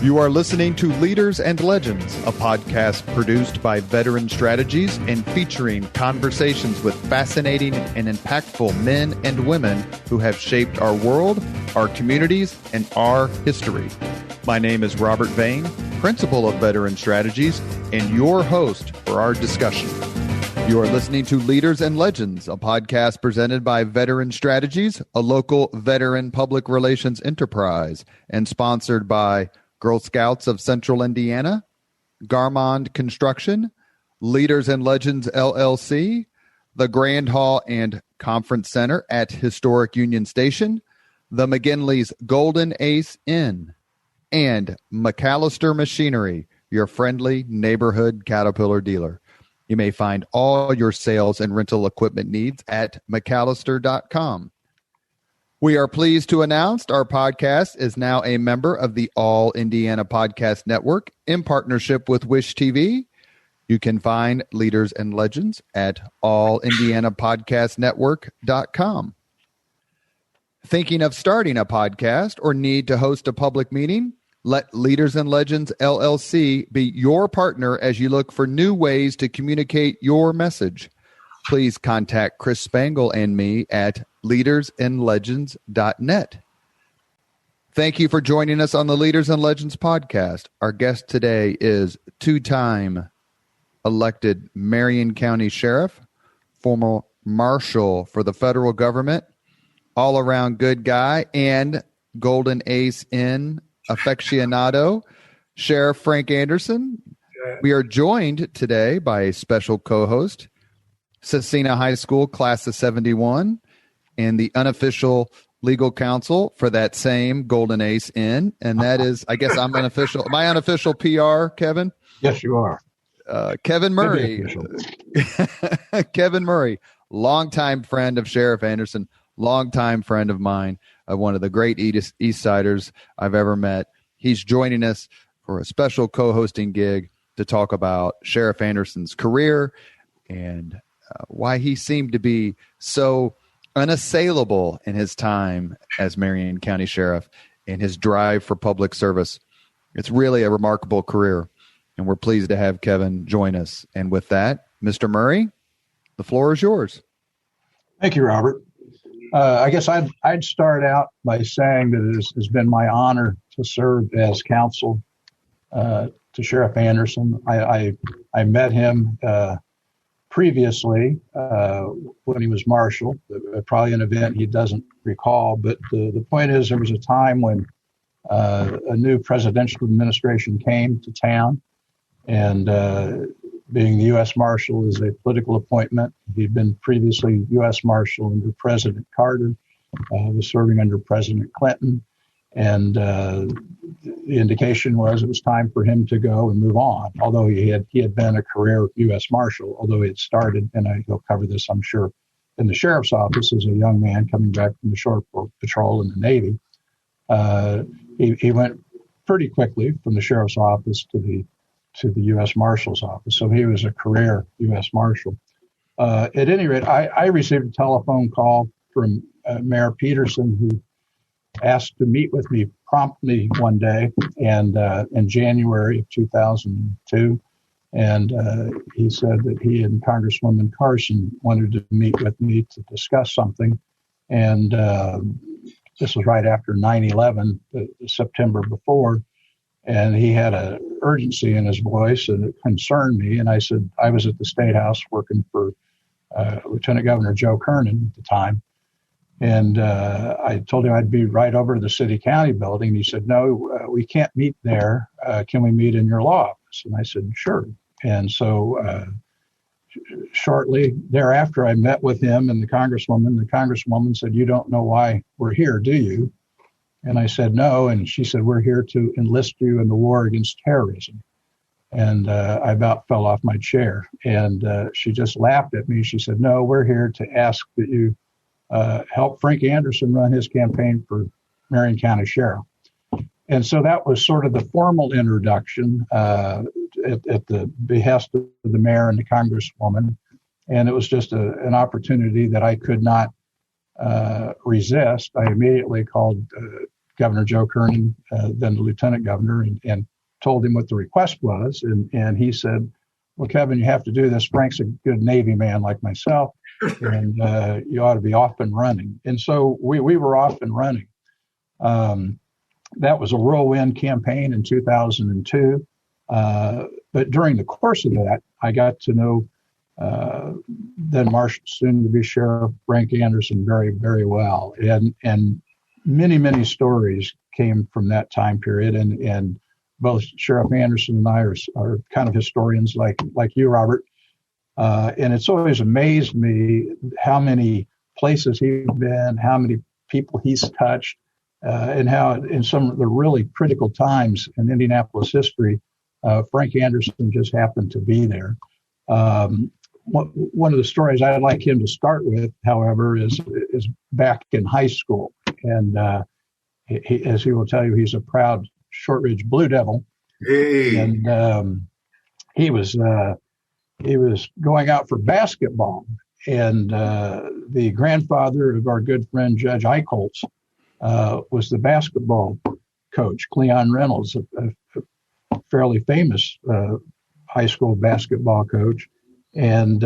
You are listening to Leaders and Legends, a podcast produced by Veteran Strategies and featuring conversations with fascinating and impactful men and women who have shaped our world, our communities, and our history. My name is Robert Vane, Principal of Veteran Strategies, and your host for our discussion. You are listening to Leaders and Legends, a podcast presented by Veteran Strategies, a local veteran public relations enterprise, and sponsored by Girl Scouts of Central Indiana, Garmond Construction, Leaders and Legends LLC, the Grand Hall and Conference Center at Historic Union Station, the McGinley's Golden Ace Inn, and McAllister Machinery, your friendly neighborhood Caterpillar dealer. You may find all your sales and rental equipment needs at McAllister.com. We are pleased to announce our podcast is now a member of the All Indiana Podcast Network in partnership with Wish TV. You can find Leaders and Legends at allindianapodcastnetwork.com. Thinking of starting a podcast or need to host a public meeting? Let Leaders and Legends LLC be your partner as you look for new ways to communicate your message. Please contact Chris Spangle and me at leadersandlegends.net. Thank you for joining us on the Leaders and Legends podcast. Our guest today is two-time elected Marion County Sheriff, former Marshal for the federal government, all-around good guy, and Golden Ace Inn aficionado, Sheriff Frank Anderson. We are joined today by a special co-host, Cecina High School Class of 71, and the unofficial legal counsel for that same Golden Ace Inn. And that is, I guess I'm unofficial. Am I unofficial PR, Kevin? Yes, you are. Kevin Murray. Kevin Murray, longtime friend of Sheriff Anderson, longtime friend of mine, one of the great East Siders I've ever met. He's joining us for a special co-hosting gig to talk about Sheriff Anderson's career and why he seemed to be so unassailable in his time as Marion County Sheriff and his drive for public service. It's really a remarkable career, and we're pleased to have Kevin join us. And with that, Mr. Murray, the floor is yours. Thank you, Robert. I guess I'd start out by saying that it has been my honor to serve as counsel to Sheriff Anderson. I met him previously when he was Marshal, probably an event he doesn't recall. But the point is, there was a time when a new presidential administration came to town, and being the U.S. Marshal is a political appointment. He'd been previously U.S. Marshal under President Carter, was serving under President Clinton, and the indication was it was time for him to go and move on, although he had been a career U.S. Marshal, although he had started, and he'll cover this, I'm sure, in the Sheriff's Office as a young man coming back from the Shore Patrol in the Navy. He went pretty quickly from the Sheriff's Office to the U.S. Marshal's office. So he was a career U.S. Marshal. At any rate, I received a telephone call from Mayor Peterson, who asked to meet with me promptly one day, and in January of 2002. And he said that he and Congresswoman Carson wanted to meet with me to discuss something. And this was right after 9/11, the September before. And he had an urgency in his voice, and it concerned me. And I said, I was at the State House working for Lieutenant Governor Joe Kernan at the time. And I told him I'd be right over to the city-county building. And he said, no, we can't meet there. Can we meet in your law office? And I said, sure. And so shortly thereafter, I met with him and the Congresswoman. The Congresswoman said, you don't know why we're here, do you? And I said, no. And she said, we're here to enlist you in the war against terrorism. And I about fell off my chair. And she just laughed at me. She said, no, we're here to ask that you help Frank Anderson run his campaign for Marion County Sheriff. And so that was sort of the formal introduction at the behest of the mayor and the Congresswoman. And it was just an opportunity that I could not resist. I immediately called Governor Joe Kernan, then the lieutenant governor, and told him what the request was. And he said, well, Kevin, you have to do this. Frank's a good Navy man like myself, and you ought to be off and running. And so we were off and running. That was a whirlwind campaign in 2002. But during the course of that, I got to know then Marshal, soon to be Sheriff Frank Anderson, very, very well. And many, many stories came from that time period. And both Sheriff Anderson and I are kind of historians like you, Robert. And it's always amazed me how many places he's been, how many people he's touched, and how in some of the really critical times in Indianapolis history, Frank Anderson just happened to be there. One of the stories I'd like him to start with, however, is back in high school. And as he will tell you, he's a proud Shortridge Blue Devil. Hey. And he was going out for basketball. And the grandfather of our good friend Judge Eichholz was the basketball coach, Cleon Reynolds, a fairly famous high school basketball coach. And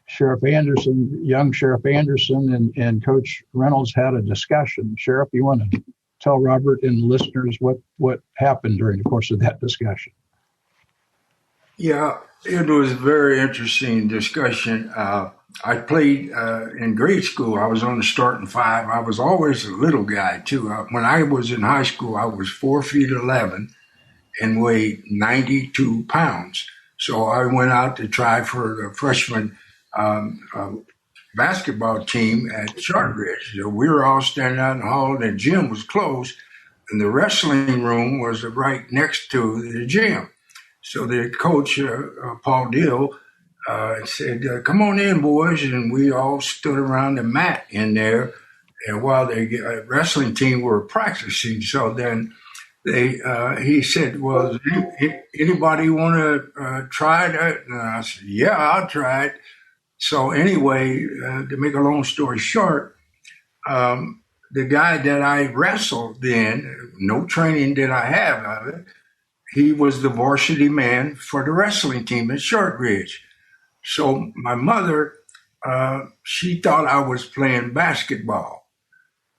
Sheriff Anderson, young Sheriff Anderson and Coach Reynolds had a discussion. Sheriff, you want to tell Robert and the listeners what happened during the course of that discussion? Yeah, it was a very interesting discussion. I played in grade school. I was on the starting five. I was always a little guy, too. When I was in high school, I was 4'11" and weighed 92 pounds. So I went out to try for the freshman basketball team at Shortridge. So we were all standing out in the hall, and the gym was closed, and the wrestling room was right next to the gym. So the coach, Paul Deal, said, come on in, boys. And we all stood around the mat in there, and while the wrestling team were practicing. So then he said, well, anybody want to try that? And I said, yeah, I'll try it. So anyway, to make a long story short, the guy that I wrestled then, no training did I have of it, he was the varsity man for the wrestling team at Shortridge. So my mother, she thought I was playing basketball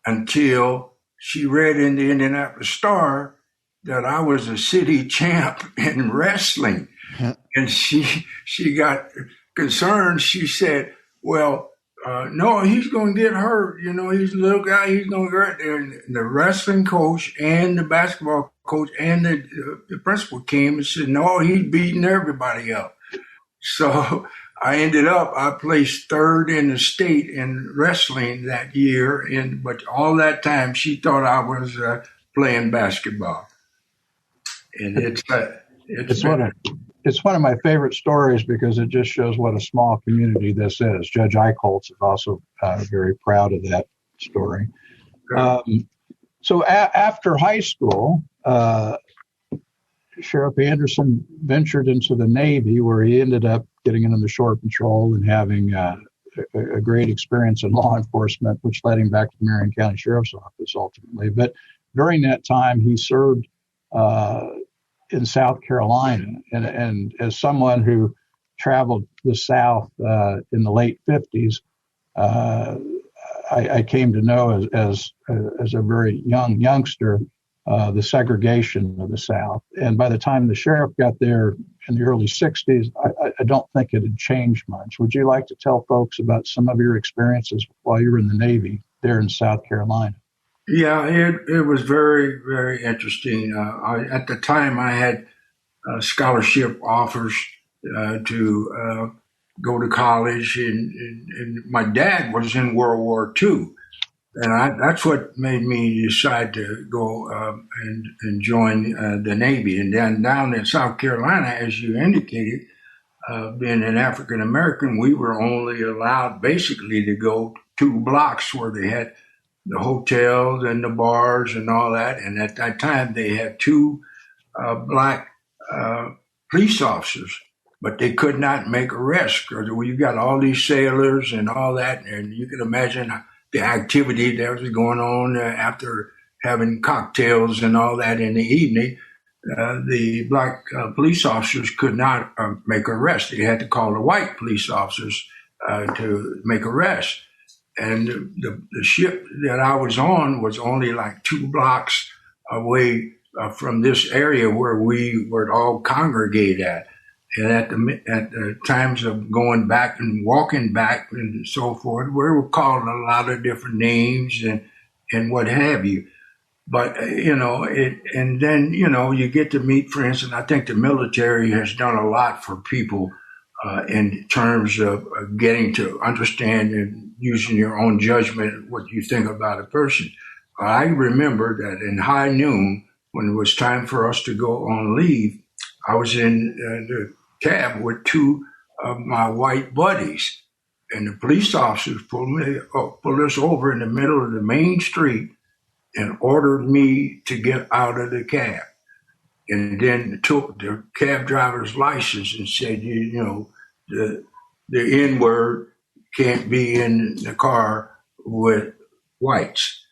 until she read in the Indianapolis Star that I was a city champ in wrestling. And she got concerned. She said, well, no, he's going to get hurt. You know, he's a little guy. He's going to get hurt. And the wrestling coach and the basketball coach and the principal came and said, no, he's beating everybody up. So I placed third in the state in wrestling that year. But all that time, she thought I was playing basketball. And it's one of my favorite stories because it just shows what a small community this is. Judge Eichholz is also very proud of that story. So after high school, Sheriff Anderson ventured into the Navy, where he ended up getting into the shore patrol and having a great experience in law enforcement, which led him back to the Marion County Sheriff's Office ultimately. But during that time, he served in South Carolina. And as someone who traveled the South in the late 50s, I came to know as a very youngster the segregation of the South. And by the time the sheriff got there in the early 60s, I don't think it had changed much. Would you like to tell folks about some of your experiences while you were in the Navy there in South Carolina? Yeah, it was very, very interesting. At the time, I had scholarship offers to go to college, and my dad was in World War II. And that's what made me decide to go and join the Navy. And then down in South Carolina, as you indicated, being an African American, we were only allowed basically to go 2 blocks where they had the hotels and the bars and all that. And at that time, they had 2 black police officers, but they could not make arrests because you got all these sailors and all that. And you can imagine the activity that was going on after having cocktails and all that in the evening, the black police officers could not make arrests. They had to call the white police officers to make arrests. And the ship that I was on was only like 2 blocks away from this area where we would all congregate at. And at the times of going back and walking back and so forth, we were called a lot of different names and what have you. But, and then, you get to meet friends. And I think the military has done a lot for people in terms of getting to understand and using your own judgment, what you think about a person. I remember that in high noon, when it was time for us to go on leave, I was in the cab with 2 of my white buddies, and the police officers pulled us over in the middle of the main street and ordered me to get out of the cab. And then took the cab driver's license and said, the N-word can't be in the car with whites.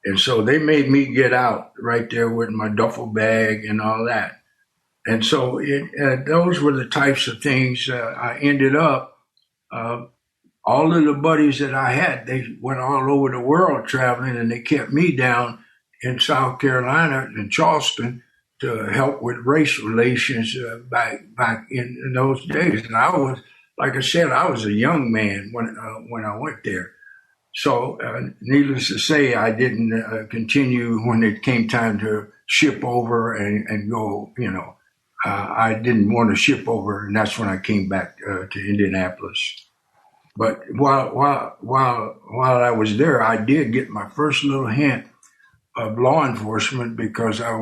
And so they made me get out right there with my duffel bag and all that. And so those were the types of things I ended up. All of the buddies that I had, they went all over the world traveling, and they kept me down in South Carolina, in Charleston, to help with race relations back in those days. And I was, like I said, I was a young man when I went there. So needless to say, I didn't continue when it came time to ship over and go, I didn't want to ship over, and that's when I came back to Indianapolis. But while I was there, I did get my first little hint of law enforcement because I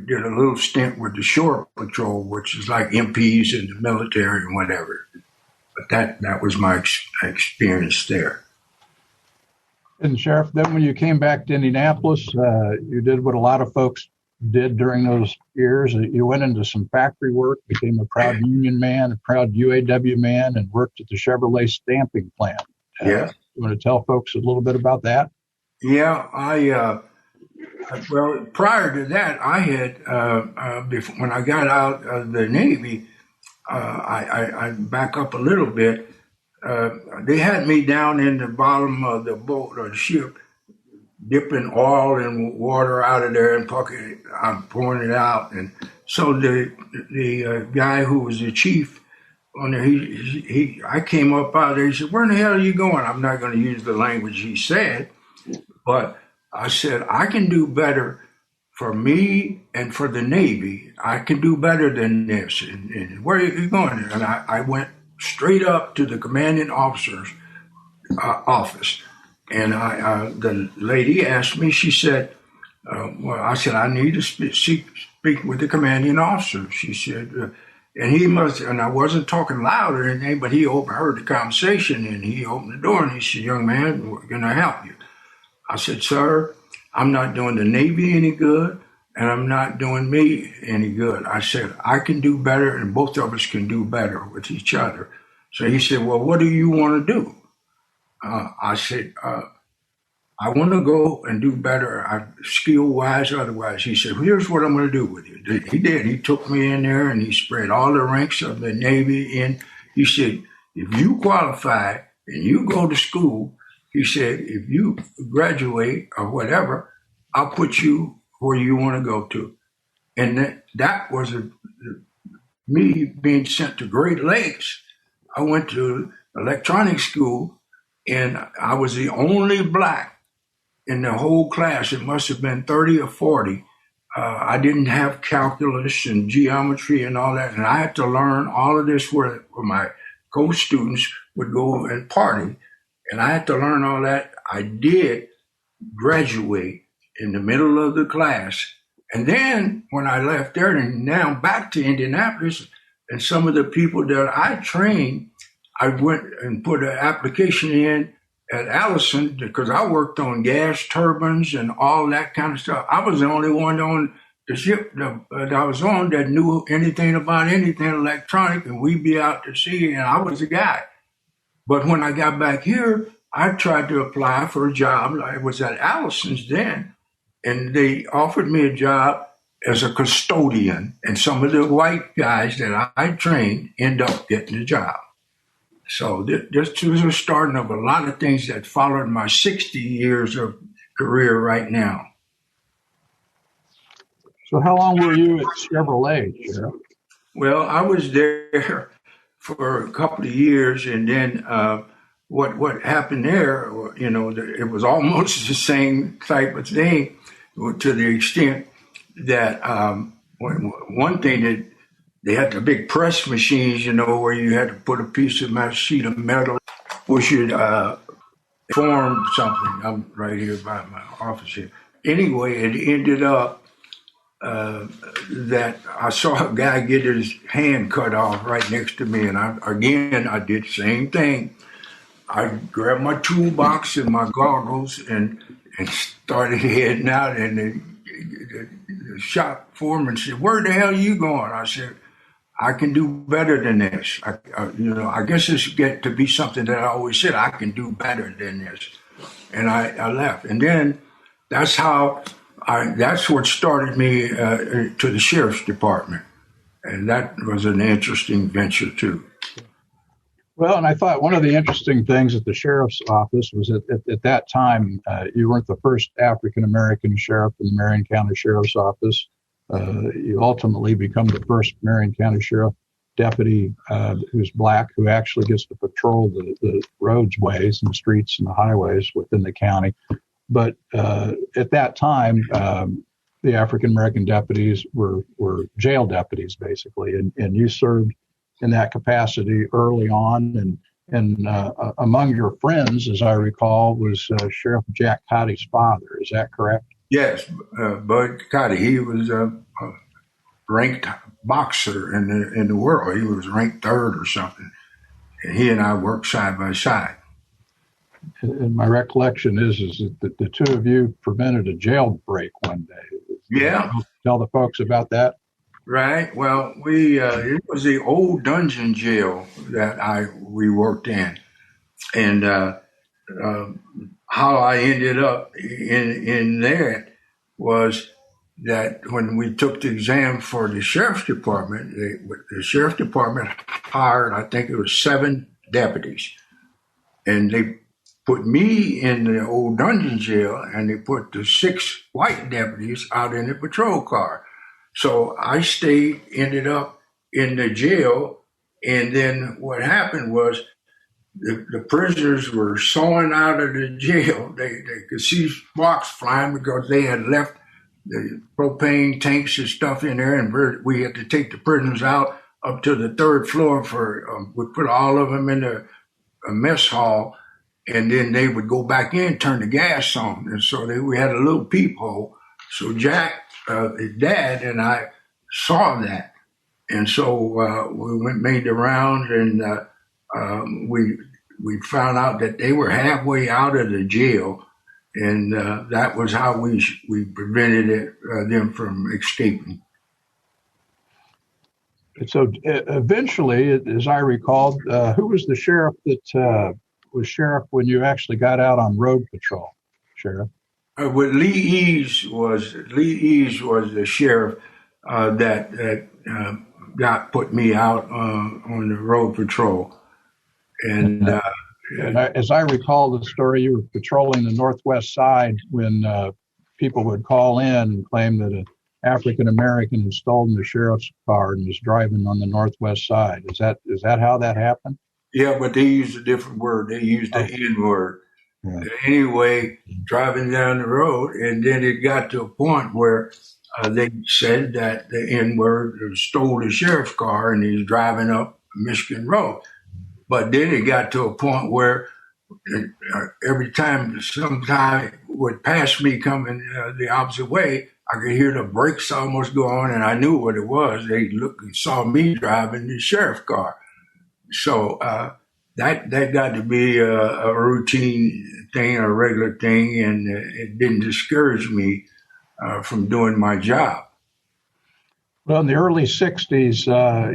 did a little stint with the Shore Patrol, which is like MPs in the military and whatever. But that was my experience there. And Sheriff, then when you came back to Indianapolis, you did what a lot of folks did during those years. You went into some factory work, became a proud union man, a proud UAW man, and worked at the Chevrolet stamping plant. Yeah. You want to tell folks a little bit about that? Yeah, well, prior to that, I had, when I got out of the Navy, I back up a little bit. They had me down in the bottom of the boat or the ship, dipping oil and water out of there and I'm pouring it out. And so the guy who was the chief on there, I came up out there. He said, "Where in the hell are you going?" I'm not going to use the language he said, but I said, "I can do better for me and for the Navy. I can do better than this. And where are you going?" And I went straight up to the commanding officer's office. And the lady asked me, she said, I said, "I need to speak with the commanding officer." She said, and I wasn't talking loud or anything, but he overheard the conversation, and he opened the door and he said, "Young man, we're going to help you." I said, "Sir, I'm not doing the Navy any good, and I'm not doing me any good." I said, "I can do better, and both of us can do better with each other." So he said, "Well, what do you want to do?" I said, "I want to go and do better, skill-wise, otherwise." He said, "Here's what I'm going to do with you." He did. He took me in there, and he spread all the ranks of the Navy in. He said, "If you qualify and you go to school," he said, "if you graduate or whatever, I'll put you where you want to go to." And that was me being sent to Great Lakes. I went to electronics school, and I was the only black in the whole class. It must have been 30 or 40. I didn't have calculus and geometry and all that, and I had to learn all of this where my co-students would go and party, and I had to learn all that. I did graduate in the middle of the class, and then when I left there and now back to Indianapolis, and some of the people that I trained, I went and put an application in at Allison because I worked on gas turbines and all that kind of stuff. I was the only one on the ship that I was on that knew anything about anything electronic, and we'd be out to sea, and I was the guy. But when I got back here, I tried to apply for a job. I was at Allison's then, and they offered me a job as a custodian, and some of the white guys that I trained end up getting the job. So this was the starting of a lot of things that followed my 60 years of career right now. So how long were you at Chevrolet, Sheriff? Well, I was there for a couple of years, and then what happened there, it was almost the same type of thing, to the extent that one thing that they had the big press machines, where you had to put a piece of my sheet of metal, which should form something. I'm right here by my office here. Anyway, it ended up that I saw a guy get his hand cut off right next to me, and I did the same thing. I grabbed my toolbox and my goggles and started heading out, and the shop foreman said, "Where the hell are you going?" I said, "I can do better than this." I guess this get to be something that I always said, I can do better than this. And I left. And then that's what started me to the sheriff's department. And that was an interesting venture too. Well, and I thought one of the interesting things at the sheriff's office was at that time, you weren't the first African-American sheriff in the Marion County Sheriff's Office. You ultimately become the first Marion County Sheriff deputy who's black, who actually gets to patrol the roadways and the streets and the highways within the county. But at that time, the African-American deputies were jail deputies, basically, and you served in that capacity early on. And among your friends, as I recall, was Sheriff Jack Cotty's father. Is that correct? Yes, Bud Cotty. He was a ranked boxer in the world. He was ranked third or something. And he and I worked side by side. And my recollection is that the two of you prevented a jailbreak one day. Yeah. Tell the folks about that. Right. Well, it was the old dungeon jail that we worked in, and how I ended up in there was that when we took the exam for the sheriff's department, the sheriff's department hired, I think it was 7 deputies, and they put me in the old dungeon jail, and they put the 6 white deputies out in the patrol car. So I ended up in the jail, and then what happened was the prisoners were sawing out of the jail. They could see sparks flying because they had left the propane tanks and stuff in there, and we had to take the prisoners out up to the 3rd floor we put all of them in a mess hall, and then they would go back in, turn the gas on, and so we had a little peephole. So Jack, his dad, and I saw that, and so we made the rounds, and we found out that they were halfway out of the jail, and that was how we prevented them from escaping. So eventually, as I recall, who was the sheriff that was sheriff when you actually got out on road patrol, Sheriff? With Lee Eves was the sheriff that put me out on the road patrol, and as I recall the story, you were patrolling the northwest side when people would call in and claim that an African American had stolen the sheriff's car and was driving on the northwest side. Is that how that happened? Yeah, but they used a different word. They used the N word. Yeah. Anyway, driving down the road, and then it got to a point where they said that the N word stole the sheriff's car, and he's driving up Michigan Road. But then it got to a point where every time some guy would pass me coming the opposite way, I could hear the brakes almost go on, and I knew what it was. They looked and saw me driving the sheriff's car. So that got to be a routine thing, a regular thing, and it didn't discourage me from doing my job. Well, in the early 60s,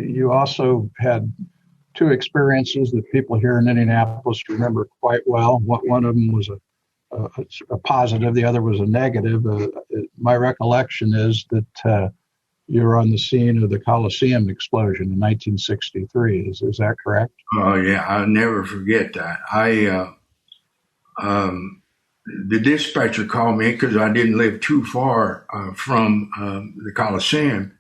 you also had 2 experiences that people here in Indianapolis remember quite well. One of them was a a positive, the other was a negative. My recollection is that you were on the scene of the Coliseum explosion in 1963. Is that correct? Oh yeah, I'll never forget that. The dispatcher called me because I didn't live too far from the Coliseum,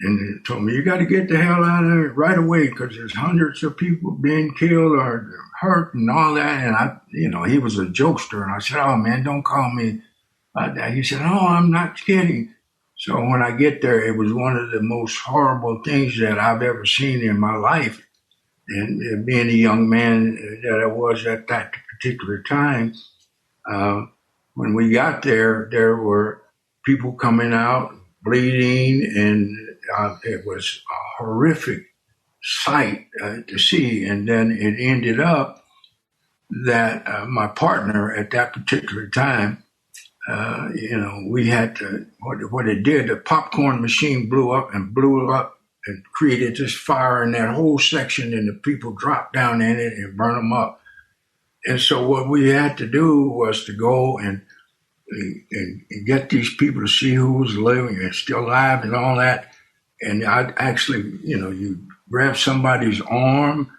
and he told me, you got to get the hell out of there right away because there's hundreds of people being killed or hurt and all that. And he was a jokester. And I said, oh man, don't call me like that. He said, oh, I'm not kidding. So when I get there, it was one of the most horrible things that I've ever seen in my life. And being a young man that I was at that particular time, when we got there, there were people coming out bleeding, and it was a horrific sight to see. And then it ended up that my partner at that particular time, we had to, what it did, the popcorn machine blew up and created this fire in that whole section, and the people dropped down in it and burned them up. And so what we had to do was to go and get these people to see who was living and still alive and all that. And I'd actually, you grab somebody's arm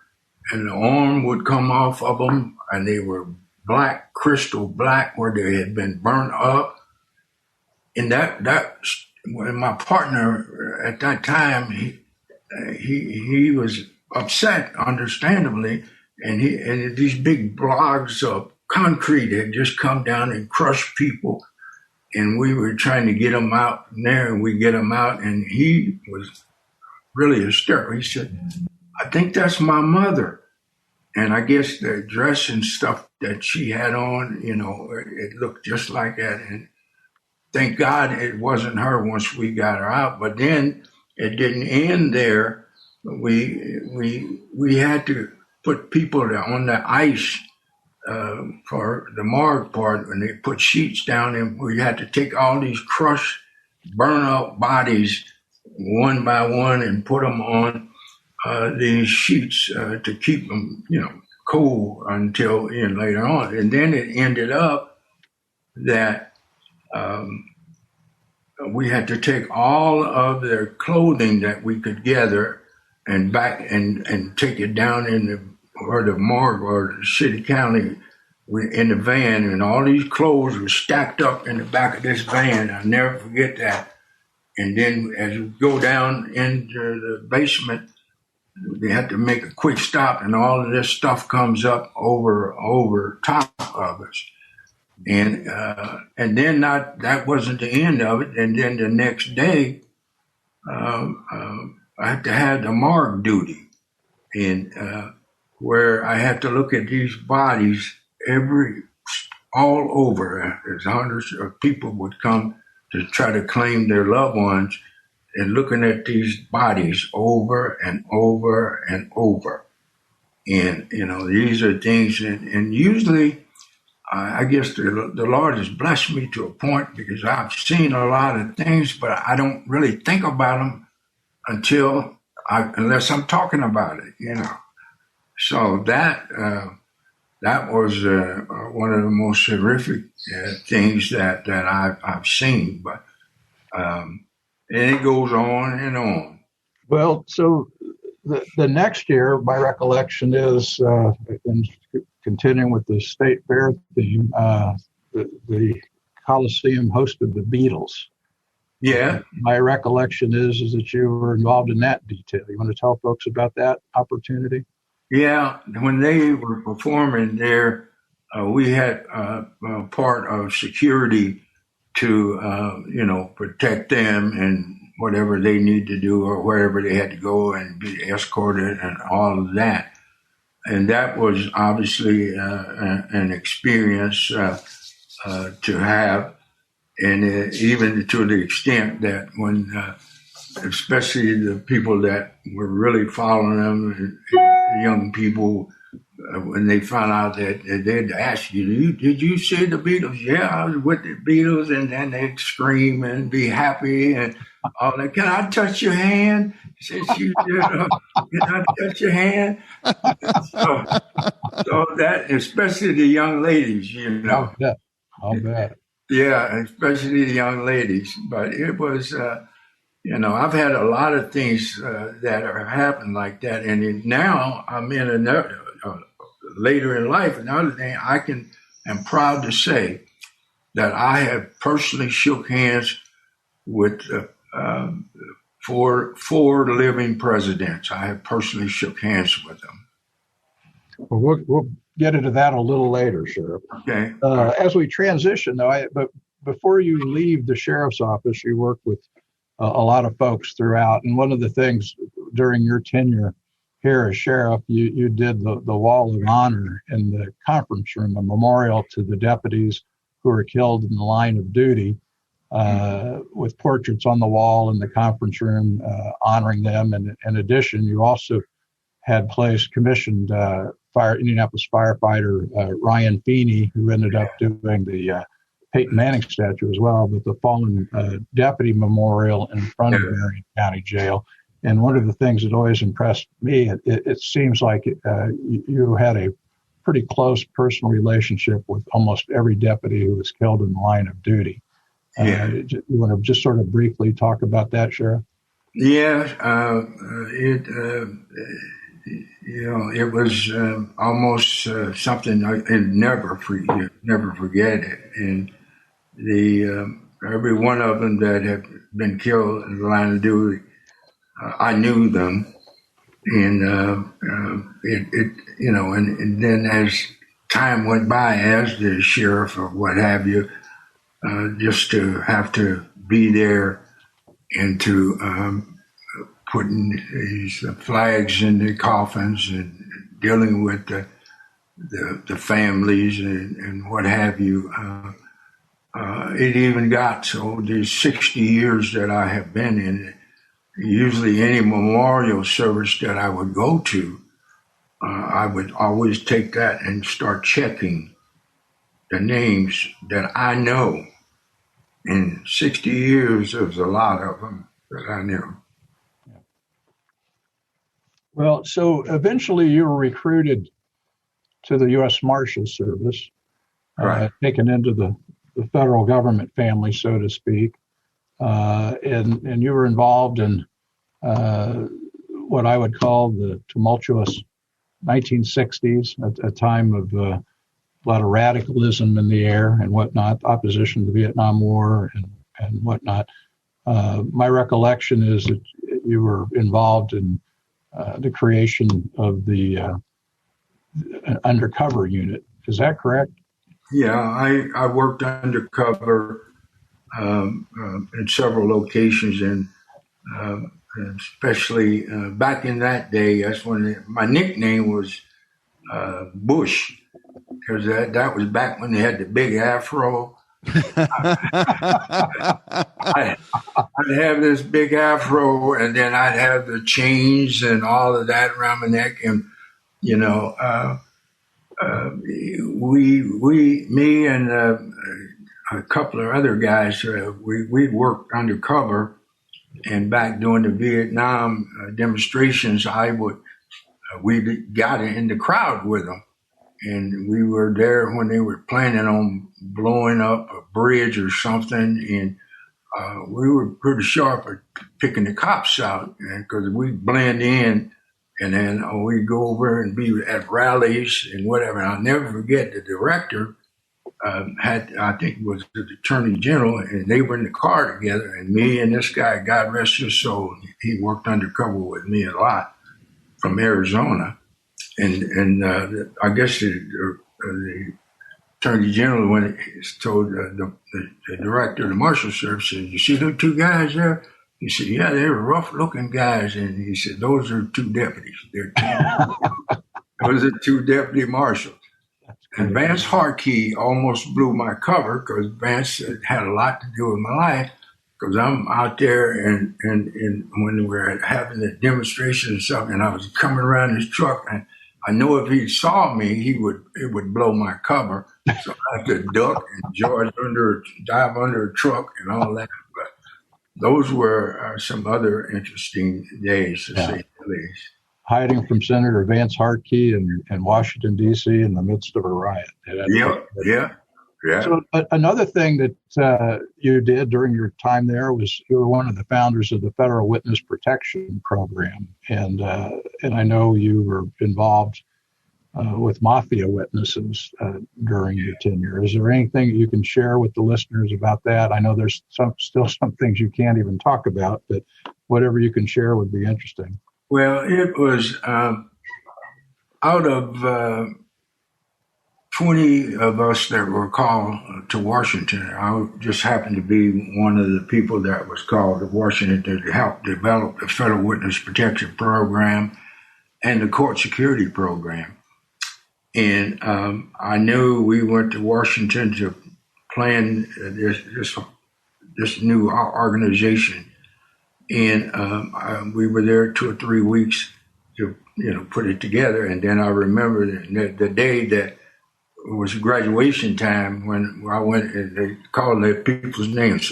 and the arm would come off of them, and they were black, crystal black, where they had been burnt up. And when my partner at that time, he was upset, understandably, and these big blocks of concrete had just come down and crushed people, and we were trying to get him out there, and we get him out, and he was really hysterical. He said, I think that's my mother. And I guess the dress and stuff that she had on, it looked just like that. And thank God it wasn't her once we got her out. But then it didn't end there. We had to put people on the ice for the morgue part, and they put sheets down, and we had to take all these crushed, burn up bodies one by one and put them on these sheets to keep them, cool until later on. And then it ended up that we had to take all of their clothing that we could gather and back and take it down in the morgue or the city county in the van, and all these clothes were stacked up in the back of this van. I'll never forget that. And then as we go down into the basement, they had to make a quick stop, and all of this stuff comes up over top of us. And then that wasn't the end of it. And then the next day, I had to have the morgue duty, and where I had to look at these bodies all over. There's hundreds of people would come to try to claim their loved ones, and looking at these bodies over and over and over. And, these are things, and usually, I guess the Lord has blessed me to a point because I've seen a lot of things, but I don't really think about them unless I'm talking about it, So that was one of the most horrific things that I've seen, but and it goes on and on. Well, so the next year, my recollection is, in continuing with the state fair theme, the Coliseum hosted the Beatles. Yeah. My recollection is that you were involved in that detail. You want to tell folks about that opportunity? Yeah, when they were performing there, we had part of security to, protect them and whatever they need to do or wherever they had to go and be escorted and all of that. And that was obviously an experience to have. And even to the extent that when, especially the people that were really following them, young people, when they found out that they'd ask you, did you see the Beatles? Yeah, I was with the Beatles. And then they'd scream and be happy. And all that. Can I touch your hand? Since you did, can I touch your hand? So, so that, especially the young ladies, I'll bet. I'll bet. yeah, especially the young ladies. But it was, I've had a lot of things that are happened like that, and now I'm in another later in life. Another thing am proud to say that I have personally shook hands with four living presidents. I have personally shook hands with them. Well, we'll get into that a little later, Sheriff. Okay. As we transition, though, but before you leave the sheriff's office, you work with a lot of folks throughout. And one of the things during your tenure here as sheriff, you did the wall of honor in the conference room, a memorial to the deputies who were killed in the line of duty, with portraits on the wall in the conference room honoring them. And in addition, you also had commissioned Indianapolis firefighter Ryan Feeney, who ended up doing the Peyton Manning statue as well, but the fallen deputy memorial in front of Marion County Jail. And one of the things that always impressed me, it seems like you had a pretty close personal relationship with almost every deputy who was killed in the line of duty. You want to just sort of briefly talk about that, Sheriff? Yeah, it was almost something I'd never forget it. And every one of them that had been killed in the line of duty, I knew them, and and then as time went by, as the sheriff or what have you, just to have to be there and to putting these flags in the coffins and dealing with the families and what have you. It even got so the 60 years that I have been in it, usually any memorial service that I would go to, I would always take that and start checking the names that I know. In 60 years, there's a lot of them that I knew. Well, so eventually you were recruited to the U.S. Marshal Service, right. Taken into the federal government family, so to speak. And you were involved in what I would call the tumultuous 1960s, a time of a lot of radicalism in the air and whatnot, opposition to the Vietnam War and whatnot. My recollection is that you were involved in the creation of the undercover unit. Is that correct? Yeah, I worked undercover in several locations, and especially back in that day, that's when my nickname was Bush, because that was back when they had the big afro. I'd have this big afro, and then I'd have the chains and all of that around my neck, and me and a couple of other guys, we worked undercover, and back during the Vietnam demonstrations, we got in the crowd with them. And we were there when they were planning on blowing up a bridge or something. And we were pretty sharp at picking the cops out because we'd blend in, and then we'd go over and be at rallies and whatever. And I'll never forget the director I think it was the Attorney General, and they were in the car together. And me and this guy, God rest his soul, he worked undercover with me a lot from Arizona. And I guess the Attorney General, when he told the director of the Marshal Service, said, "You see those two guys there?" He said, "Yeah, they were rough-looking guys." And he said, "Those are two deputies. Those are two deputy marshals." And Vance Harkey almost blew my cover because Vance had a lot to do with my life, because I'm out there and when we were having the demonstration and stuff, and I was coming around his truck, and I know if he saw me, it would blow my cover. So I had to duck and dive under a truck and all that. those were some other interesting days, to say the least. Hiding from Senator Vance Hartke in Washington, D.C. in the midst of a riot. Yeah. So another thing that you did during your time there was you were one of the founders of the Federal Witness Protection Program, and I know you were involved with mafia witnesses during your tenure. Is there anything you can share with the listeners about that? I know there's still some things you can't even talk about, but whatever you can share would be interesting. Well, it was out of 20 of us that were called to Washington. I just happened to be one of the people that was called to Washington to help develop the Federal Witness Protection Program and the Court Security Program. And I knew we went to Washington to plan this new organization. And we were there 2 or 3 weeks to put it together. And then I remember the day that it was graduation time when I went and they called their people's names.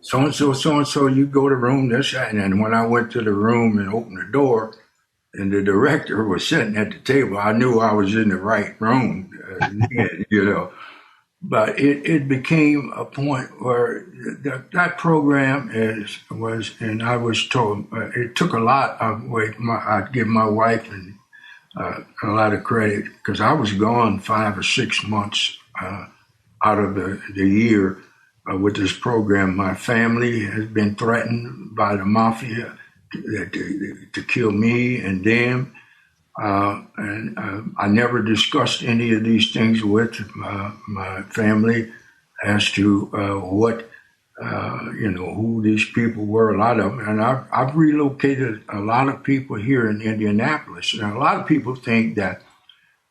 So-and-so, you go to room this, that. And when I went to the room and opened the door, and the director was sitting at the table, I knew I was in the right room, But it became a point where that program was, and I was told it took a lot of weight. I'd give my wife and a lot of credit because I was gone 5 or 6 months out of the year with this program. My family has been threatened by the mafia to kill me and them. And I never discussed any of these things with my family as to who these people were, a lot of them. And I've relocated a lot of people here in Indianapolis. Now, a lot of people think that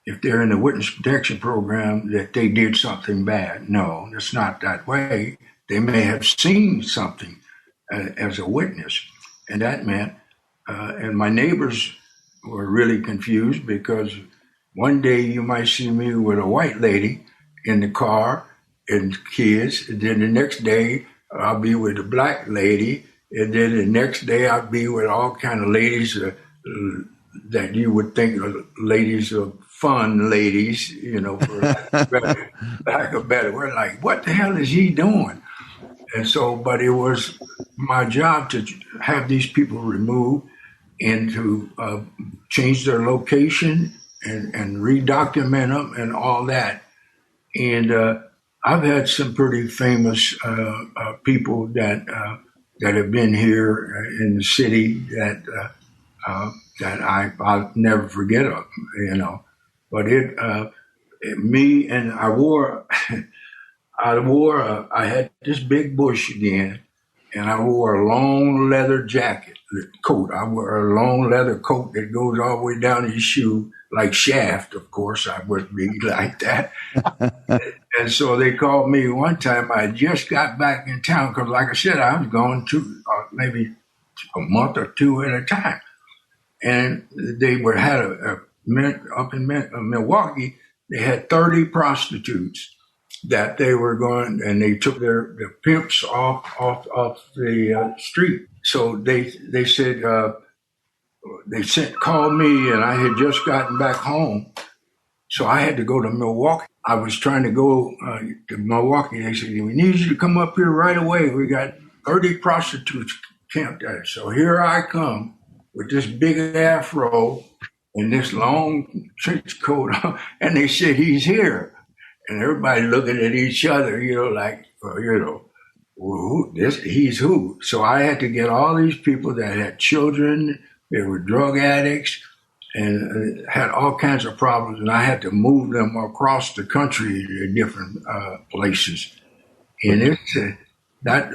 if they're in the witness protection program, that they did something bad. No, it's not that way. They may have seen something as a witness. And that meant, and my neighbors were really confused because one day you might see me with a white lady in the car and kids, and then the next day I'll be with a black lady, and then the next day I'll be with all kind of ladies that you would think are ladies of fun ladies, for lack of better word. Like, what the hell is he doing? And so, but it was my job to have these people removed and to change their location and redocument them and all that. And I've had some pretty famous people that have been here in the city that I'll never forget of, But me and I had this big bush again, and I wore a long leather coat. I wore a long leather coat that goes all the way down to your shoe, like Shaft, of course. I wouldn't be like that. And so they called me one time. I just got back in town because, like I said, I was gone maybe a month or two at a time. And they had up in Milwaukee, they had 30 prostitutes that they were going, and they took their pimps off the street. So they said called me, and I had just gotten back home, so I had to go to Milwaukee. I was trying to go to Milwaukee. They said, we need you to come up here right away. We got 30 prostitutes camped there. So here I come with this big afro and this long trench coat on, and they said, he's here. And everybody looking at each other, he's who? So I had to get all these people that had children, they were drug addicts, and had all kinds of problems, and I had to move them across the country to different places. And that's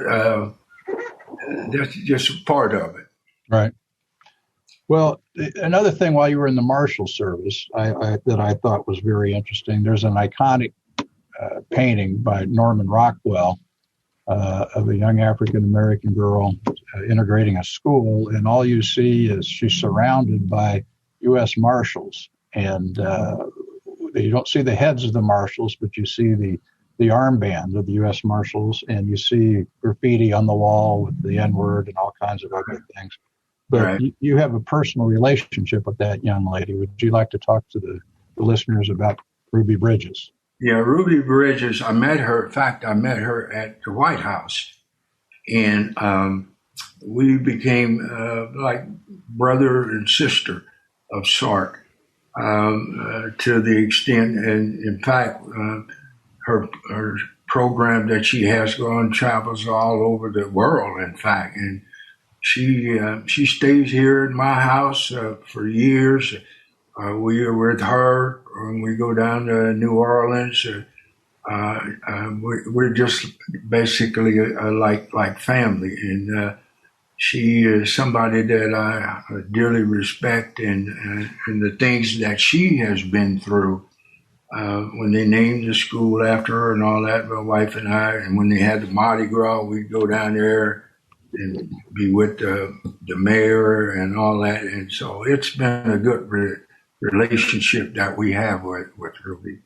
just a part of it. Right. Well, another thing while you were in the Marshal Service that I thought was very interesting, there's an iconic painting by Norman Rockwell of a young African-American girl integrating a school, and all you see is she's surrounded by U.S. Marshals, and you don't see the heads of the Marshals, but you see the the armband of the U.S. Marshals, and you see graffiti on the wall with the N-word and all kinds of other things. But Right. you have a personal relationship with that young lady. Would you like to talk to the listeners about Ruby Bridges? Yeah, Ruby Bridges, I met her. In fact, I met her at the White House. And we became like brother and sister of sort to the extent, and in fact, her program that she has going travels all over the world, in fact. And she stays here in my house for years. We are with her when we go down to New Orleans. We're just basically like family, and she is somebody that I dearly respect, and the things that she has been through. When they named the school after her and all that, my wife and I, and when they had the Mardi Gras, we'd go down there and be with the mayor and all that, and so it's been a good relationship that we have with Ruby.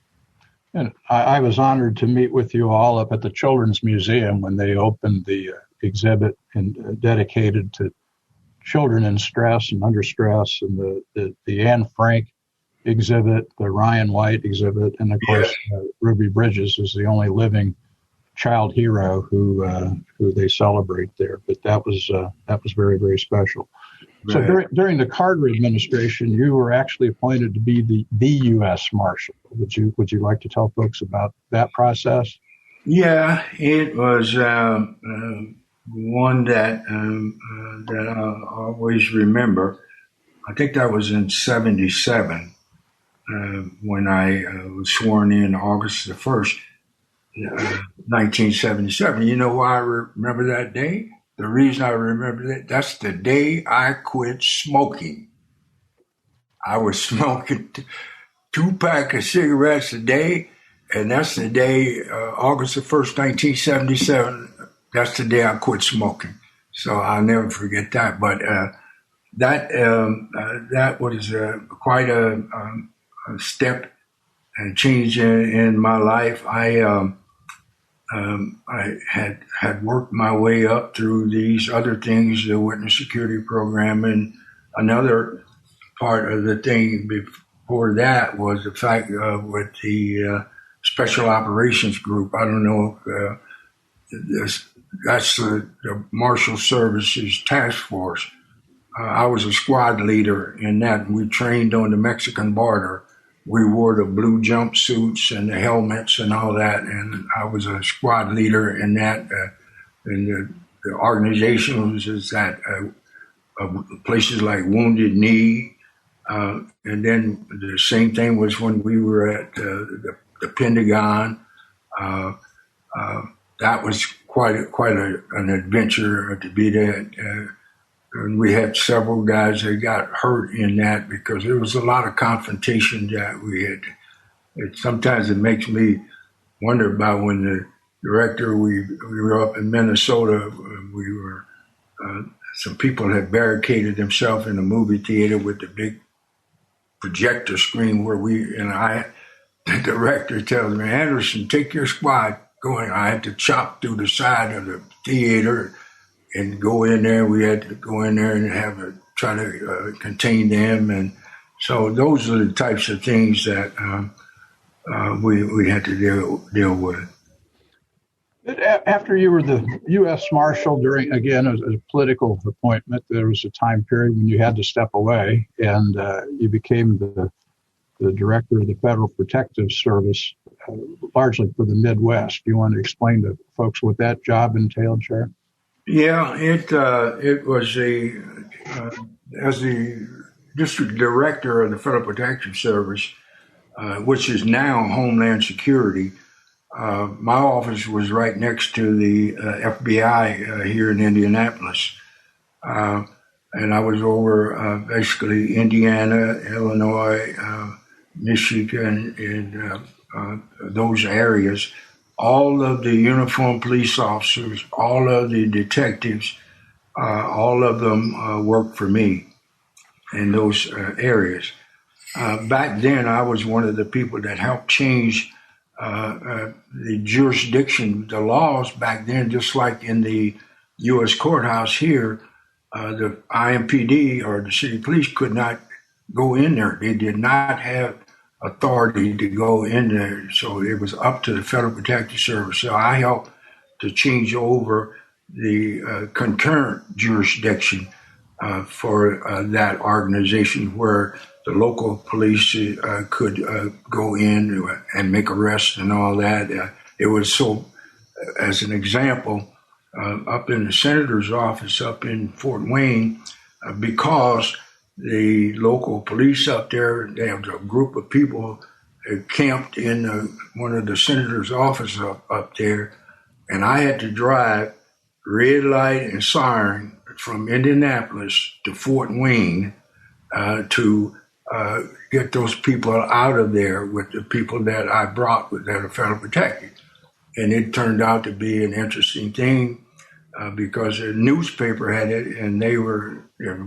And I was honored to meet with you all up at the Children's Museum when they opened the exhibit and dedicated to children in stress and under stress, and the Anne Frank exhibit, the Ryan White exhibit, and of course Ruby Bridges is the only living child hero who they celebrate there. But that was very, very special. So during the Carter administration, you were actually appointed to be the U.S. Marshal. Would you like to tell folks about that process? Yeah, it was one that I always remember. I think that was in '77 when I was sworn in August the 1st, 1977. You know why I remember that day? The reason I remember that's the day I quit smoking. I was smoking 2 packs of cigarettes a day, and that's the day, August the 1st, 1977, that's the day I quit smoking. So I'll never forget that. But that was quite a step and change in my life. I had worked my way up through these other things, the witness security program, and another part of the thing before that was the fact with the Special Operations Group. I don't know if that's the Marshal Services Task Force. I was a squad leader in that. We trained on the Mexican border. We wore the blue jumpsuits and the helmets and all that, and I was a squad leader in that. And the organization was at places like Wounded Knee, and then the same thing was when we were at the Pentagon. That was quite an adventure to be there. And we had several guys that got hurt in that because there was a lot of confrontation that we had. Sometimes it makes me wonder about when the director, we were up in Minnesota, some people had barricaded themselves in a movie theater with the big projector screen the director tells me, Anderson, take your squad going. I had to chop through the side of the theater and go in there. We had to go in there and try to contain them. And so those are the types of things that we had to deal with. After you were the U.S. Marshal during, again, as a political appointment, there was a time period when you had to step away, and you became the director of the Federal Protective Service, largely for the Midwest. Do you want to explain to folks what that job entailed, Sheriff? Yeah, it was as the district director of the Federal Protective Service, which is now Homeland Security. My office was right next to the FBI here in Indianapolis, and I was over basically Indiana, Illinois, Michigan, and those areas. All of the uniformed police officers, all of the detectives, all of them worked for me in those areas. Back then, I was one of the people that helped change the jurisdiction, the laws back then, just like in the U.S. courthouse here, the IMPD or the city police could not go in there. They did not have authority to go in there. So it was up to the Federal Protective Service. So I helped to change over the concurrent jurisdiction for that organization where the local police could go in and make arrests and all that. It was so, as an example, up in the senator's office up in Fort Wayne, because the local police up there, they have a group of people camped in one of the senator's offices up there, and I had to drive red light and siren from Indianapolis to Fort Wayne to get those people out of there with the people that I brought that are federal protected. And it turned out to be an interesting thing because the newspaper had it, and it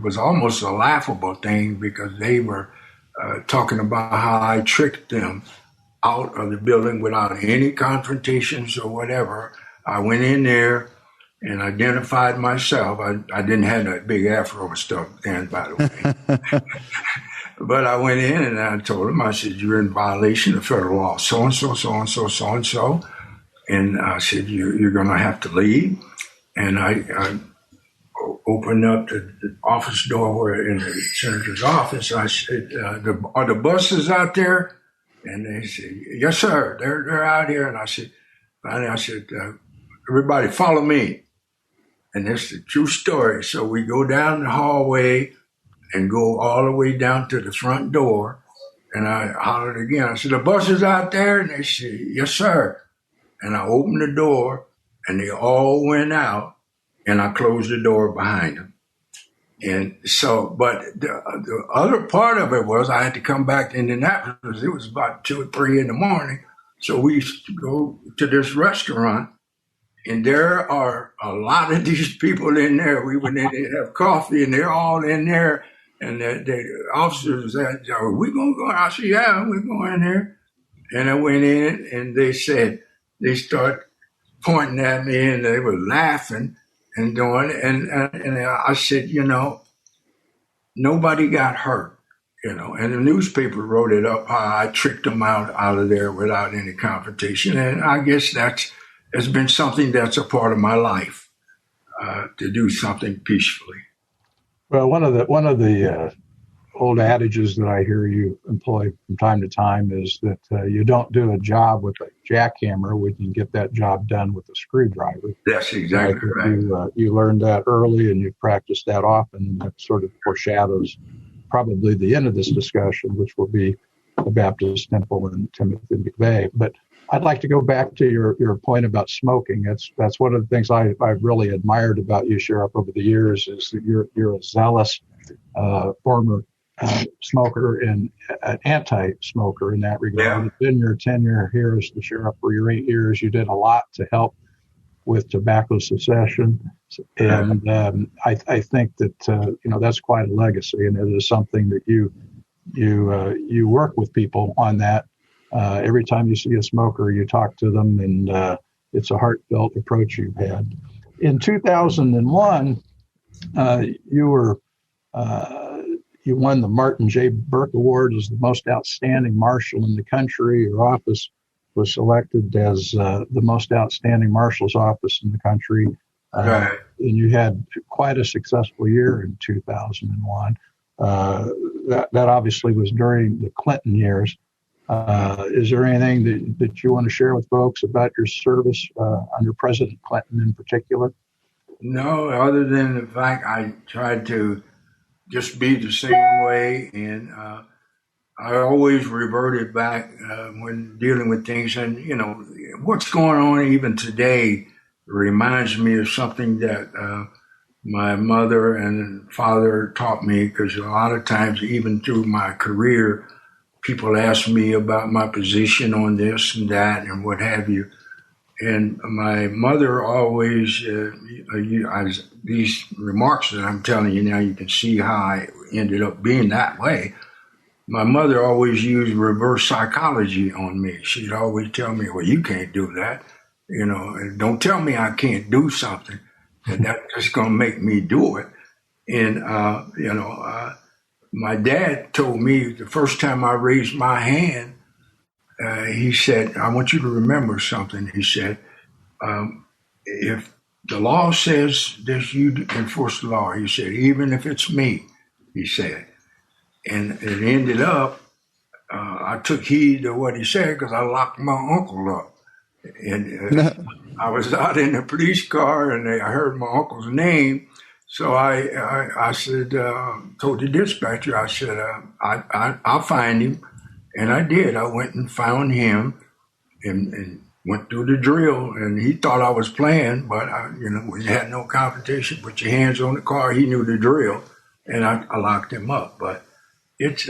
was almost a laughable thing because they were talking about how I tricked them out of the building without any confrontations or whatever. I went in there and identified myself. I didn't have that big afro stuff then, by the way. But I went in and I told him, I said, you're in violation of federal law, so-and-so, so-and-so, so-and-so. And I said, you're going to have to leave. And I opened up the office door in the senator's office. I said, are the buses out there? And they said, yes, sir, they're out here. And I said, everybody follow me. And that's the true story. So we go down the hallway and go all the way down to the front door. And I hollered again. I said, the bus is out there? And they said, yes, sir. And I opened the door and they all went out and I closed the door behind them. And so, but the other part of it was I had to come back to Indianapolis. It was about 2 or 3 in the morning. So we used to go to this restaurant. And there are a lot of these people in there. We went in and have coffee, and they're all in there. And the officers said, are we going to go? I said, yeah, we're going there. And I went in, and they said, they start pointing at me, and they were laughing and doing. And I said, nobody got hurt, And the newspaper wrote it up how I tricked them out of there without any confrontation. And I guess has been something that's a part of my life, to do something peacefully. Well, one of the old adages that I hear you employ from time to time is that you don't do a job with a jackhammer when you can get that job done with a screwdriver. That's exactly right. You learned that early, and you practiced that often, and that sort of foreshadows probably the end of this discussion, which will be the Baptist Temple and Timothy McVeigh. But I'd like to go back to your point about smoking. That's one of the things I've really admired about you, Sheriff, over the years is that you're a zealous former smoker and an anti-smoker in that regard. Yeah. In your tenure here as the sheriff for your 8 years, you did a lot to help with tobacco cessation, and I think that that's quite a legacy, and it is something that you work with people on that. Every time you see a smoker, you talk to them, and it's a heartfelt approach you've had. In 2001, you won the Martin J. Burke Award as the most outstanding marshal in the country. Your office was selected as the most outstanding marshal's office in the country. Right. And you had quite a successful year in 2001. That obviously was during the Clinton years. Is there anything that you want to share with folks about your service under President Clinton in particular? No, other than the fact I tried to just be the same way, and I always reverted back when dealing with things. And, what's going on even today reminds me of something that my mother and father taught me, because a lot of times, even through my career, people ask me about my position on this and that and what have you. And my mother always, these remarks that I'm telling you now, you can see how I ended up being that way. my mother always used reverse psychology on me. She'd always tell me, well, you can't do that. And don't tell me I can't do something. And that's just going to make me do it. And, my dad told me the first time I raised my hand, he said, I want you to remember something. He said, if the law says this, you enforce the law. He said, even if it's me, he said. And it ended up, I took heed to what he said because I locked my uncle up. And I was out in the police car and I heard my uncle's name. So I said, told the dispatcher, I said, I'll find him. And I did. I went and found him and went through the drill. And he thought I was playing, but we had no competition. Put your hands on the car. He knew the drill. And I locked him up. But it's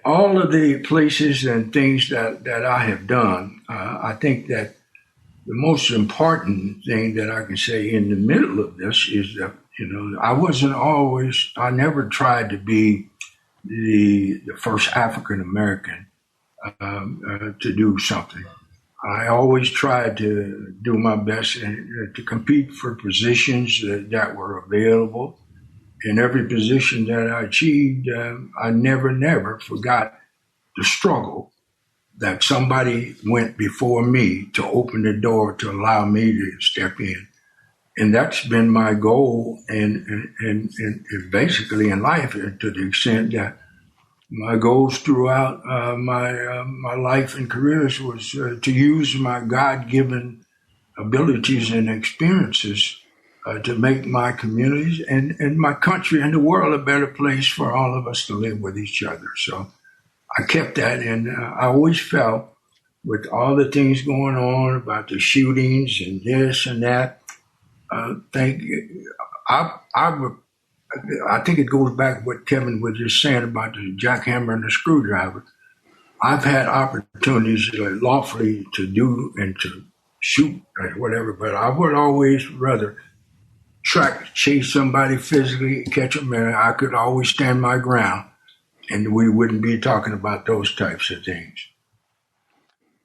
all of the places and things that I have done. I think that the most important thing that I can say in the middle of this is that, I never tried to be the first African American to do something. I always tried to do my best to compete for positions that were available. In every position that I achieved, I never forgot the struggle that somebody went before me to open the door to allow me to step in. And that's been my goal and basically in life, to the extent that my goals throughout my life and careers was to use my God-given abilities and experiences to make my communities and my country and the world a better place for all of us to live with each other. So I kept that, and I always felt with all the things going on about the shootings and this and that, I think it goes back to what Kevin was just saying about the jackhammer and the screwdriver. I've had opportunities lawfully to do and to shoot or whatever, but I would always rather chase somebody physically, catch them, and I could always stand my ground, and we wouldn't be talking about those types of things.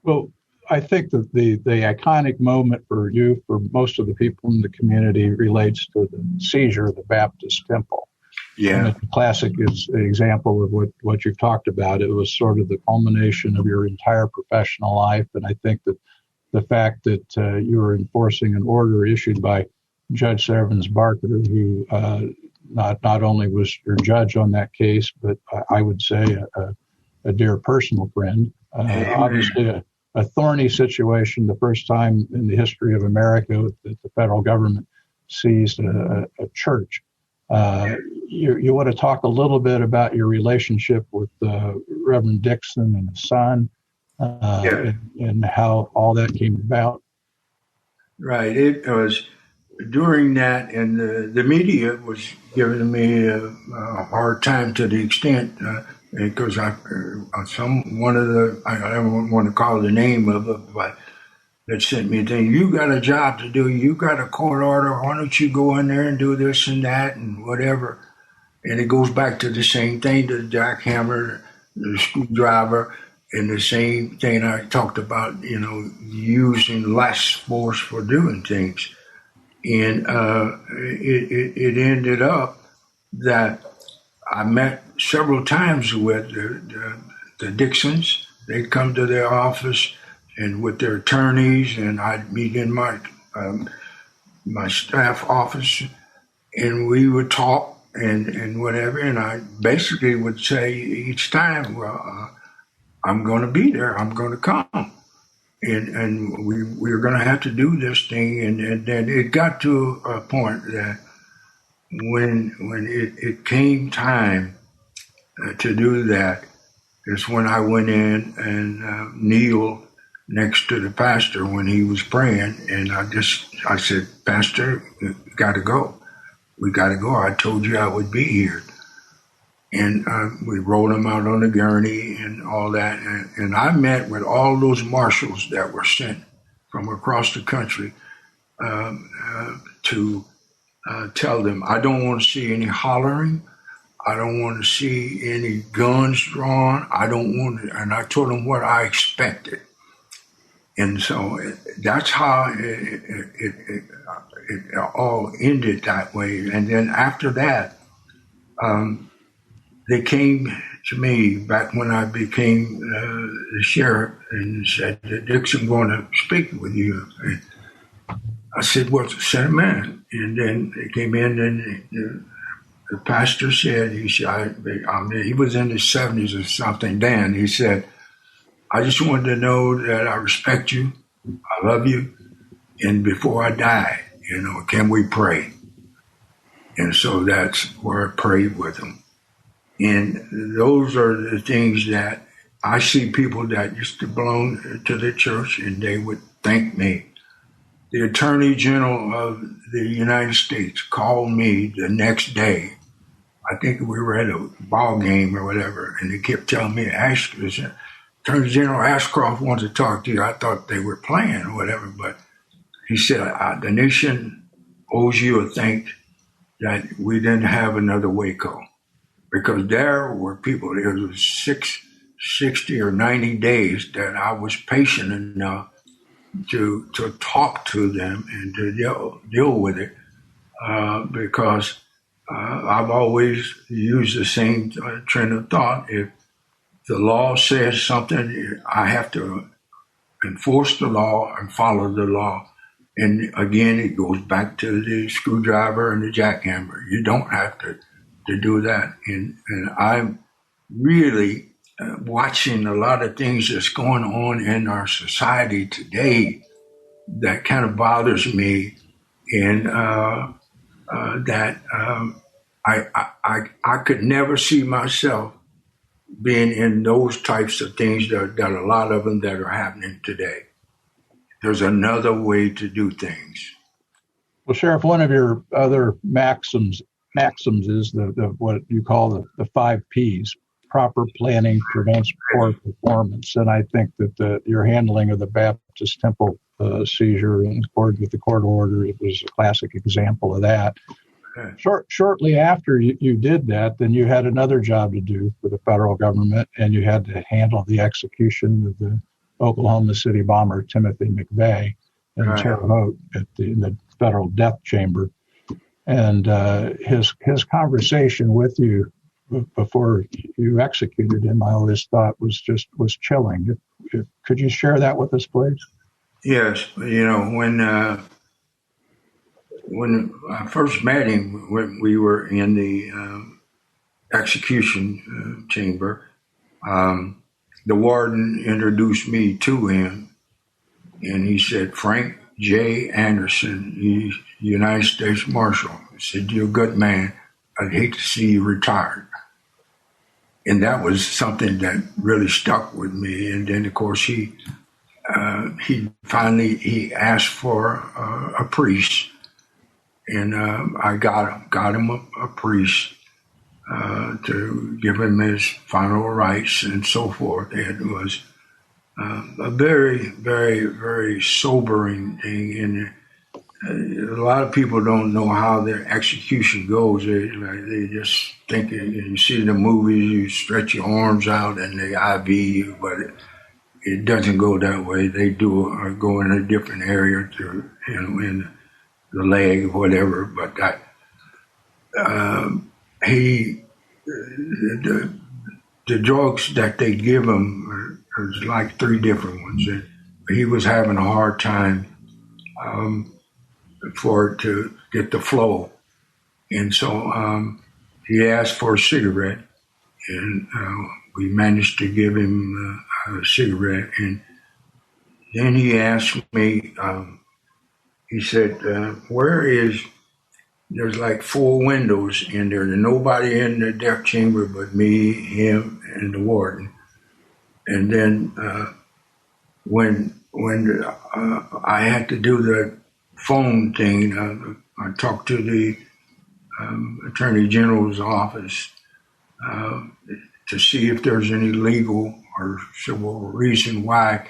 Well, I think that the iconic moment for you, for most of the people in the community, relates to the seizure of the Baptist temple. Yeah. And it's a classic example of what you've talked about. It was sort of the culmination of your entire professional life. And I think that the fact that you were enforcing an order issued by Judge Servans Barker, who not only was your judge on that case, but I would say a dear personal friend. Obviously, a thorny situation, the first time in the history of America that the federal government seized a church. You want to talk a little bit about your relationship with Reverend Dixon and his son, and how all that came about? Right. It was during that, and the media was giving me a hard time to the extent because I don't want to call the name of it, but that sent me a thing. You got a job to do. You got a court order. Why don't you go in there and do this and that and whatever? And it goes back to the same thing, the jackhammer, the screwdriver, and the same thing I talked about, using less force for doing things. And it ended up that I met several times with the Dixons. They'd come to their office and with their attorneys, and I'd meet in my staff office, and we would talk and whatever. And I basically would say each time, well, I'm going to be there. I'm going to come. And we were going to have to do this thing. And then it got to a point that when it came time to do that, is when I went in and kneeled next to the pastor when he was praying. And I said, Pastor, we got to go. We got to go. I told you I would be here. And we rolled him out on the gurney and all that. And I met with all those marshals that were sent from across the country to tell them, I don't want to see any hollering. I don't want to see any guns drawn. I don't want to, and I told him what I expected. And so that's how it all ended that way. And then after that, they came to me back when I became the sheriff and said, Dixon going to speak with you. And I said, well, send him in. And then they came in and the pastor said, he was in his 70s or something then. He said, I just wanted to know that I respect you. I love you. And before I die, can we pray? And so that's where I prayed with him. And those are the things that I see people that used to belong to the church, and they would thank me. The Attorney General of the United States called me the next day. I think we were at a ball game or whatever, and they kept telling me, Attorney General Ashcroft wants to talk to you. I thought they were playing or whatever, but he said, the nation owes you a thanks that we didn't have another Waco. Because there were people, there was 60 or 90 days that I was patient enough to talk to them and to deal with it because I've always used the same train of thought. If the law says something, I have to enforce the law and follow the law. And again, it goes back to the screwdriver and the jackhammer. You don't have to do that. And I'm really watching a lot of things that's going on in our society today that kind of bothers me, and that I could never see myself being in those types of things that a lot of them that are happening today. There's another way to do things. Well, Sheriff, one of your other maxims is the what you call the 5 Ps: proper planning prevents poor performance. And I think that your handling of the Baptist Temple seizure in accordance with the court order, it was a classic example of that. Okay. Shortly after you did that, then you had another job to do for the federal government, and you had to handle the execution of the Oklahoma City bomber Timothy McVeigh in Terre Haute in the federal death chamber. And his conversation with you before you executed him, I always thought was chilling. Could you share that with us, please? Yes, when I first met him, when we were in the execution chamber, the warden introduced me to him, and he said, Frank J. Anderson, he's United States Marshal. He said, you're a good man. I'd hate to see you retired. And that was something that really stuck with me. And then, of course, he finally asked for a priest, and I got him a priest to give him his final rites and so forth. It was a very, very, very sobering thing. And a lot of people don't know how their execution goes. They just think, you see the movies, you stretch your arms out and they IV you, but it doesn't go that way. They go in a different area in the leg or whatever. But the drugs that they give him are like 3 different ones. And he was having a hard time for it to get the flow. And so he asked for a cigarette, and we managed to give him a cigarette. And then he asked me, he said, there's like 4 windows in there. There's nobody in the death chamber but me, him, and the warden. And then when I had to do the phone thing, I talked to the Attorney General's office to see if there's any legal or civil reason why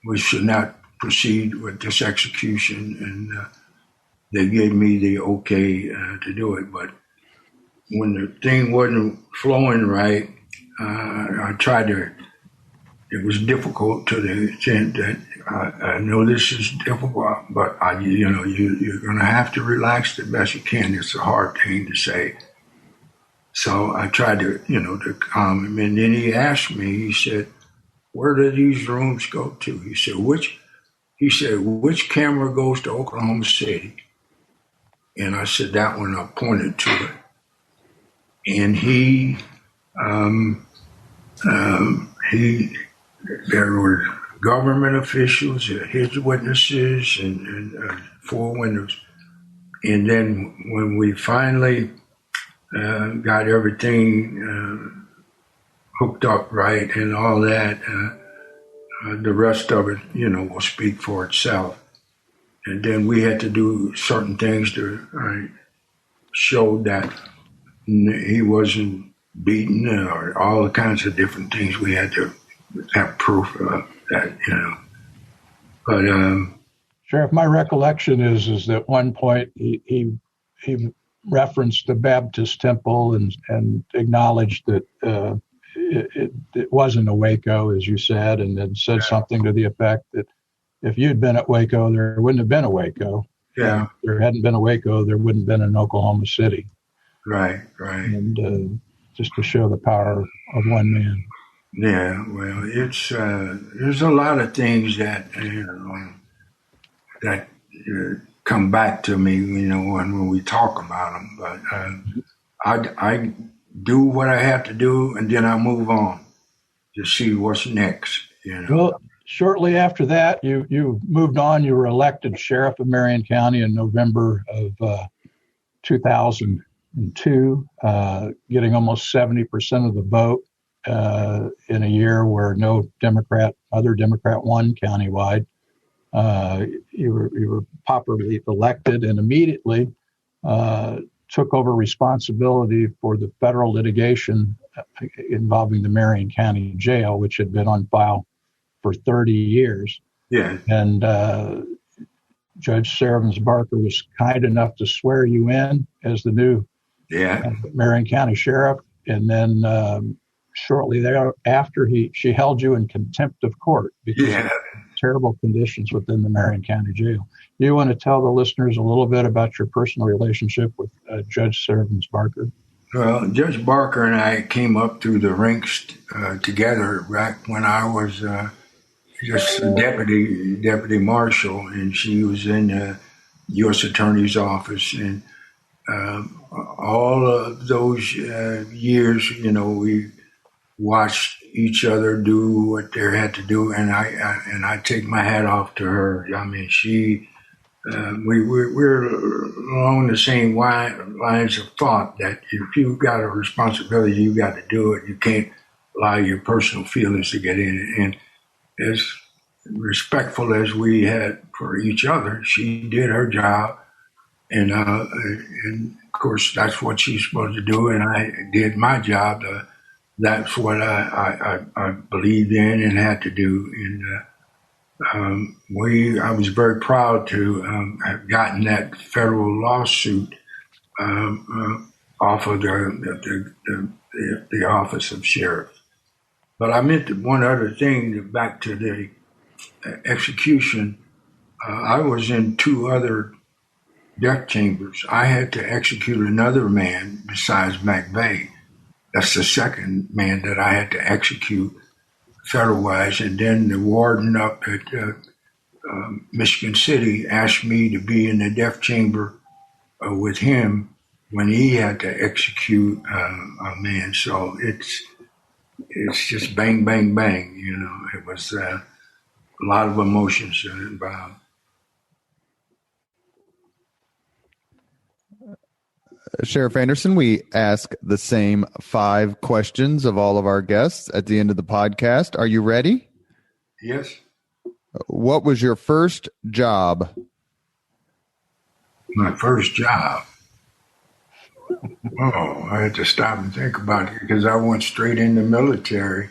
we should not proceed with this execution, and they gave me the okay to do it. But when the thing wasn't flowing right, I tried to. It was difficult to the extent that I know this is difficult, but you're going to have to relax the best you can. It's a hard thing to say. So I tried to calm him. And then he asked me, he said, where do these rooms go to? He said, which camera goes to Oklahoma City? And I said, that one. I pointed to it. And there were government officials, his witnesses, and four windows. And then when we finally got everything hooked up right and all that, the rest of it, will speak for itself. And then we had to do certain things to show that he wasn't beaten or all kinds of different things. We had to have proof of that, But Sheriff, my recollection is that at one point he referenced the Baptist temple and acknowledged that it wasn't a Waco, as you said, and then said something to the effect that if you'd been at Waco, there wouldn't have been a Waco. Yeah. If there hadn't been a Waco, there wouldn't have been an Oklahoma City. Right. And just to show the power of one man. Yeah, well, it's there's a lot of things that that come back to me, when we talk about them. But I do what I have to do, and then I move on to see what's next. Well, shortly after that, you moved on. You were elected sheriff of Marion County in November of 2002, getting almost 70% of the vote. In a year where no other Democrat won countywide, you were popularly elected and immediately took over responsibility for the federal litigation involving the Marion County Jail, which had been on file for 30 years. Yeah. And Judge Sarah Barker was kind enough to swear you in as the new Marion County Sheriff, and then shortly thereafter, she held you in contempt of court because of terrible conditions within the Marion County Jail. Do you want to tell the listeners a little bit about your personal relationship with Judge Sarah Barker? Well, Judge Barker and I came up through the ranks together back when I was just a deputy marshal, and she was in the U.S. Attorney's office. And all of those years, we watched each other do what they had to do, and I take my hat off to her. I mean, we're along the same lines of thought that if you've got a responsibility, you got to do it. You can't allow your personal feelings to get in it. And as respectful as we had for each other, she did her job, and of course that's what she's supposed to do, and I did my job. That's what I believed in and had to do. And I was very proud to have gotten that federal lawsuit off of the office of sheriff. But I meant one other thing, back to the execution. I was in two other death chambers. I had to execute another man besides McVeigh. That's the second man that I had to execute federal-wise. And then the warden up at Michigan City asked me to be in the death chamber with him when he had to execute a man. So it's just bang, bang, bang. It was a lot of emotions involved. Sheriff Anderson, we ask the same 5 questions of all of our guests at the end of the podcast. Are you ready? Yes. What was your first job? My first job? Oh, I had to stop and think about it because I went straight in the military,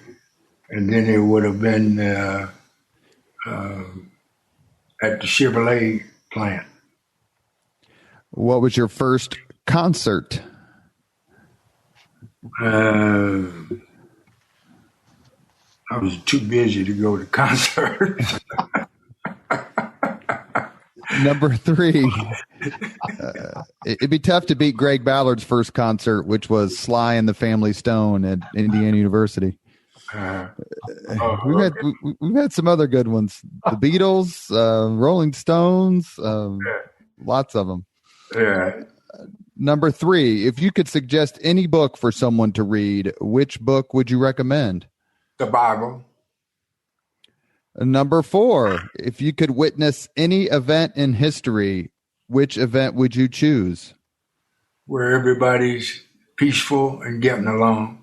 and then it would have been at the Chevrolet plant. What was your first concert? I was too busy to go to concerts. Number 3, it'd be tough to beat Greg Ballard's first concert, which was Sly and the Family Stone at Indiana University. We've had some other good ones. The Beatles, Rolling Stones, lots of them. Yeah. Number 3, if you could suggest any book for someone to read, which book would you recommend? The Bible. Number 4, if you could witness any event in history, which event would you choose? Where everybody's peaceful and getting along.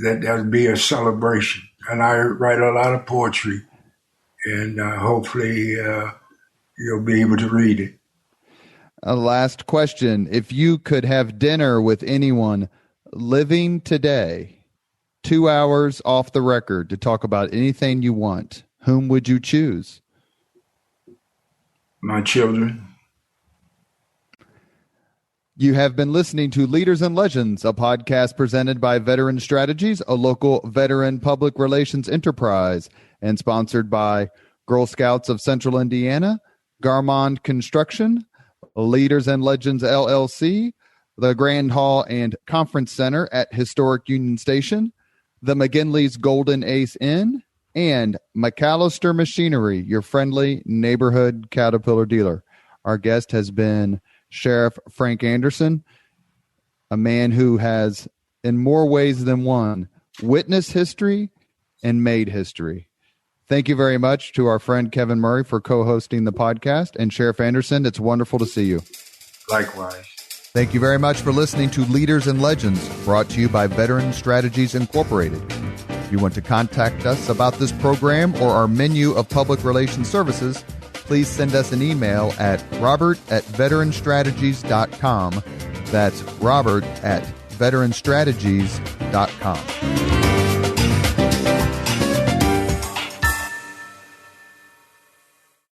That would be a celebration. And I write a lot of poetry, and hopefully you'll be able to read it. A last question. If you could have dinner with anyone living today, 2 hours off the record to talk about anything you want, whom would you choose? My children. You have been listening to Leaders and Legends, a podcast presented by Veteran Strategies, a local veteran public relations enterprise, and sponsored by Girl Scouts of Central Indiana, Garmond Construction, Leaders and Legends LLC, the Grand Hall and Conference Center at Historic Union Station, the McGinley's Golden Ace Inn, and McAllister Machinery, your friendly neighborhood Caterpillar dealer. Our guest has been Sheriff Frank Anderson, a man who has, in more ways than one, witnessed history and made history. Thank you very much to our friend Kevin Murray for co-hosting the podcast. And Sheriff Anderson, it's wonderful to see you. Likewise. Thank you very much for listening to Leaders and Legends, brought to you by Veteran Strategies Incorporated. If you want to contact us about this program or our menu of public relations services, please send us an email at robert@veteranstrategies.com. That's robert@veteranstrategies.com.